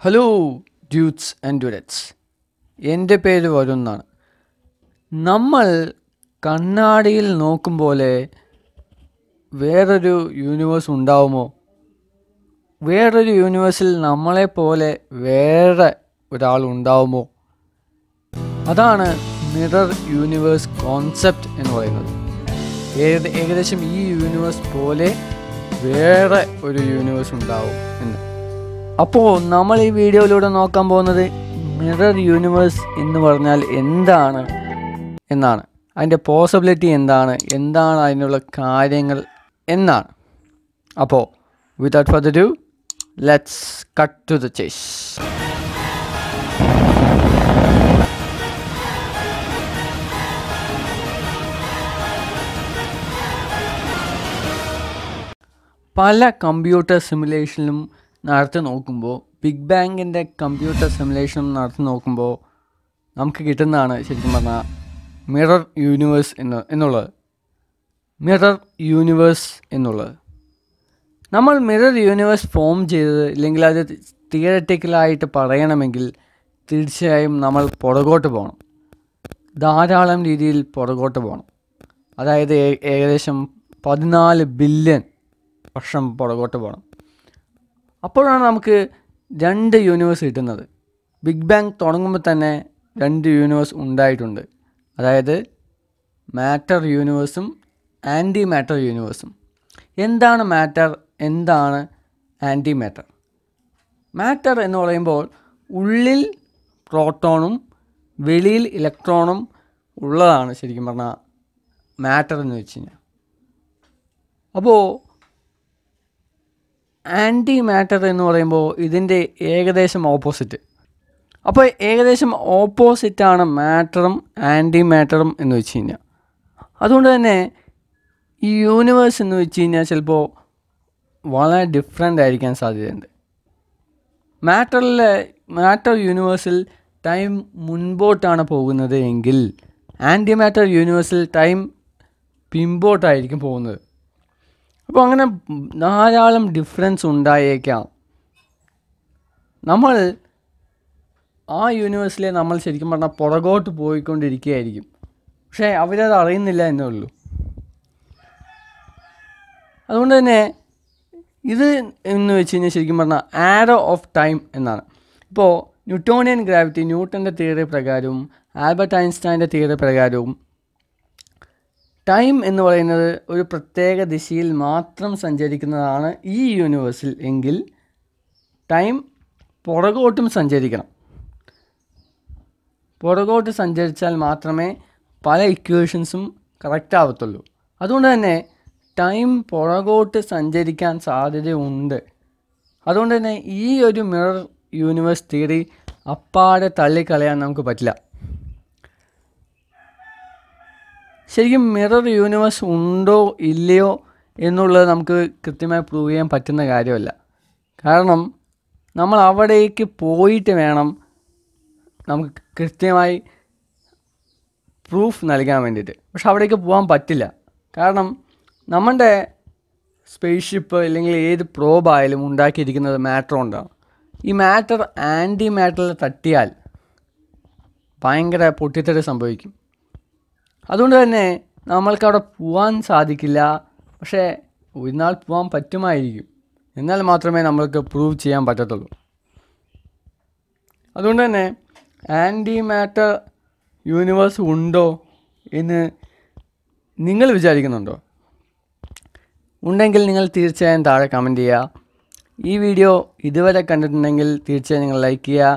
Hello ഡ്യൂട്ട്സ് and ഡ്യൂഡറ്റ്സ്, എൻ്റെ പേര് വരുൺ എന്നാണ്. നമ്മൾ കണ്ണാടിയിൽ നോക്കും പോലെ വേറൊരു യൂണിവേഴ്സ് ഉണ്ടാവുമോ? വേറൊരു യൂണിവേഴ്സിൽ നമ്മളെപ്പോലെ വേറെ ഒരാൾ ഉണ്ടാവുമോ? അതാണ് മിറർ യൂണിവേഴ്സ് കോൺസെപ്റ്റ് എന്ന് പറയുന്നത്. ഏകദേശം ഈ യൂണിവേഴ്സ് പോലെ വേറെ ഒരു യൂണിവേഴ്സ് ഉണ്ടാവും എന്ന്. അപ്പോൾ നമ്മൾ ഈ വീഡിയോയിലൂടെ നോക്കാൻ പോകുന്നത് മിറർ യൂണിവേഴ്സ് എന്ന് പറഞ്ഞാൽ എന്താണ് എന്നാണ്, അതിൻ്റെ പോസിബിലിറ്റി എന്താണ് അതിനുള്ള കാര്യങ്ങൾ എന്നാണ്. അപ്പോൾ without further do, let's cut to the chase. പല കമ്പ്യൂട്ടർ സിമുലേഷനിലും നടത്തി നോക്കുമ്പോൾ, ബിഗ് ബാങ്ങിൻ്റെ കമ്പ്യൂട്ടർ സിമുലേഷൻ നടത്തി നോക്കുമ്പോൾ നമുക്ക് കിട്ടുന്നതാണ് ശരിക്കും പറഞ്ഞാൽ മിറർ യൂണിവേഴ്സ് എന്നുള്ളത്. മിറർ യൂണിവേഴ്സ് എന്നുള്ളത് നമ്മൾ മിറർ യൂണിവേഴ്സ് ഫോം ചെയ്തത്, ഇല്ലെങ്കിൽ അത് തിയററ്റിക്കലായിട്ട് പറയണമെങ്കിൽ തീർച്ചയായും നമ്മൾ പുറകോട്ട് പോകണം. ധാരാളം രീതിയിൽ പുറകോട്ട് പോകണം. അതായത് ഏകദേശം 14 ബില്യൺ വർഷം പുറകോട്ട് പോകണം. അപ്പോഴാണ് നമുക്ക് 2 യൂണിവേഴ്സ് കിട്ടുന്നത്. ബിഗ് ബാങ് തുടങ്ങുമ്പോൾ തന്നെ 2 യൂണിവേഴ്സ് ഉണ്ടായിട്ടുണ്ട്. അതായത് മാറ്റർ യൂണിവേഴ്സും ആൻറ്റി മാറ്റർ യൂണിവേഴ്സും. എന്താണ് മാറ്റർ, എന്താണ് ആൻറ്റി മാറ്റർ? മാറ്റർ എന്ന് പറയുമ്പോൾ ഉള്ളിൽ പ്രോട്ടോണും വെളിയിൽ ഇലക്ട്രോണും ഉള്ളതാണ് ശരിക്കും പറഞ്ഞാൽ മാറ്റർ എന്ന് വെച്ച് കഴിഞ്ഞാൽ. അപ്പോൾ ആൻറ്റി മാറ്റർ എന്ന് പറയുമ്പോൾ ഇതിൻ്റെ ഏകദേശം ഓപ്പോസിറ്റ്. അപ്പോൾ ഏകദേശം ഓപ്പോസിറ്റാണ് മാറ്ററും ആൻറ്റി മാറ്ററും എന്ന് വെച്ച് കഴിഞ്ഞാൽ. അതുകൊണ്ട് തന്നെ ഈ യൂണിവേഴ്സ് എന്ന് വെച്ച് കഴിഞ്ഞാൽ ചിലപ്പോൾ വളരെ ഡിഫറെൻ്റ് ആയിരിക്കാൻ സാധ്യതയുണ്ട്. മാറ്റർ യൂണിവേഴ്സിൽ ടൈം മുൻപോട്ടാണ് പോകുന്നത് എങ്കിൽ ആൻറ്റി മാറ്റർ യൂണിവേഴ്സിൽ ടൈം പിമ്പോട്ടായിരിക്കും പോകുന്നത്. അപ്പോൾ അങ്ങനെ ധാരാളം ഡിഫറൻസ് ഉണ്ടായേക്കാം. നമ്മൾ ആ യൂണിവേഴ്സിലെ നമ്മൾ ശരിക്കും പറഞ്ഞാൽ പുറകോട്ട് പോയിക്കൊണ്ടിരിക്കുകയായിരിക്കും. പക്ഷേ അവരത് അറിയുന്നില്ല എന്നേ ഉള്ളൂ. അതുകൊണ്ട് തന്നെ ഇത് എന്ന് വെച്ച് കഴിഞ്ഞാൽ ശരിക്കും പറഞ്ഞാൽ ആരോ ഓഫ് ടൈം എന്നാണ്. ഇപ്പോൾ ന്യൂട്ടോണിയൻ ഗ്രാവിറ്റി, ന്യൂട്ടൻ്റെ തിയറി പ്രകാരവും ആൽബർട്ട് ഐൻസ്റ്റൈൻ്റെ തിയറി പ്രകാരവും ടൈം എന്ന് പറയുന്നത് ഒരു പ്രത്യേക ദിശയിൽ മാത്രം സഞ്ചരിക്കുന്നതാണ് ഈ യൂണിവേഴ്സിൽ എങ്കിൽ ടൈം പുറകോട്ടും സഞ്ചരിക്കണം. പുറകോട്ട് സഞ്ചരിച്ചാൽ മാത്രമേ പല ഇക്വേഷൻസും കറക്റ്റ് ആവത്തുള്ളൂ. അതുകൊണ്ട് തന്നെ ടൈം പുറകോട്ട് സഞ്ചരിക്കാൻ സാധ്യതയുണ്ട്. അതുകൊണ്ട് തന്നെ ഈ ഒരു മിറർ യൂണിവേഴ്സ് തിയറി അപ്പാടെ തള്ളിക്കളയാൻ നമുക്ക് പറ്റില്ല. ശരിക്കും മിറർ യൂണിവേഴ്സ് ഉണ്ടോ ഇല്ലയോ എന്നുള്ളത് നമുക്ക് കൃത്യമായി പ്രൂവ് ചെയ്യാൻ പറ്റുന്ന കാര്യമല്ല. കാരണം നമ്മൾ അവിടേക്ക് പോയിട്ട് വേണം നമുക്ക് കൃത്യമായി പ്രൂഫ് നൽകാൻ വേണ്ടിയിട്ട്. പക്ഷെ അവിടേക്ക് പോകാൻ പറ്റില്ല. കാരണം നമ്മുടെ സ്പേസ് ഷിപ്പ് അല്ലെങ്കിൽ ഏത് പ്രോബായാലും ഉണ്ടാക്കിയിരിക്കുന്നത് മാറ്റർ കൊണ്ടാണ്. ഈ മാറ്റർ ആൻറ്റി മാറ്ററിൽ തട്ടിയാൽ ഭയങ്കര പൊട്ടിത്തെറി സംഭവിക്കും. അതുകൊണ്ട് തന്നെ നമ്മൾക്കവിടെ പോകാൻ സാധിക്കില്ല. പക്ഷേ ഒരു നാൾ പോകാൻ പറ്റുമായിരിക്കും. എന്നാൽ മാത്രമേ നമ്മൾക്ക് പ്രൂവ് ചെയ്യാൻ പറ്റത്തുള്ളൂ. അതുകൊണ്ട് തന്നെ ആൻറ്റി മാറ്റർ യൂണിവേഴ്സ് ഉണ്ടോ എന്ന് നിങ്ങൾ വിചാരിക്കുന്നുണ്ടോ? ഉണ്ടെങ്കിൽ നിങ്ങൾ തീർച്ചയായും താഴെ കമൻറ്റ് ചെയ്യുക. ഈ വീഡിയോ ഇതുവരെ കണ്ടിട്ടുണ്ടെങ്കിൽ തീർച്ചയായും നിങ്ങൾ ലൈക്ക് ചെയ്യുക.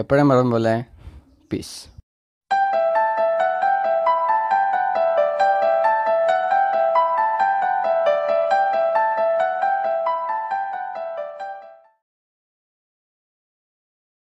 എപ്പോഴും പറയുന്ന പോലെ പീസ്.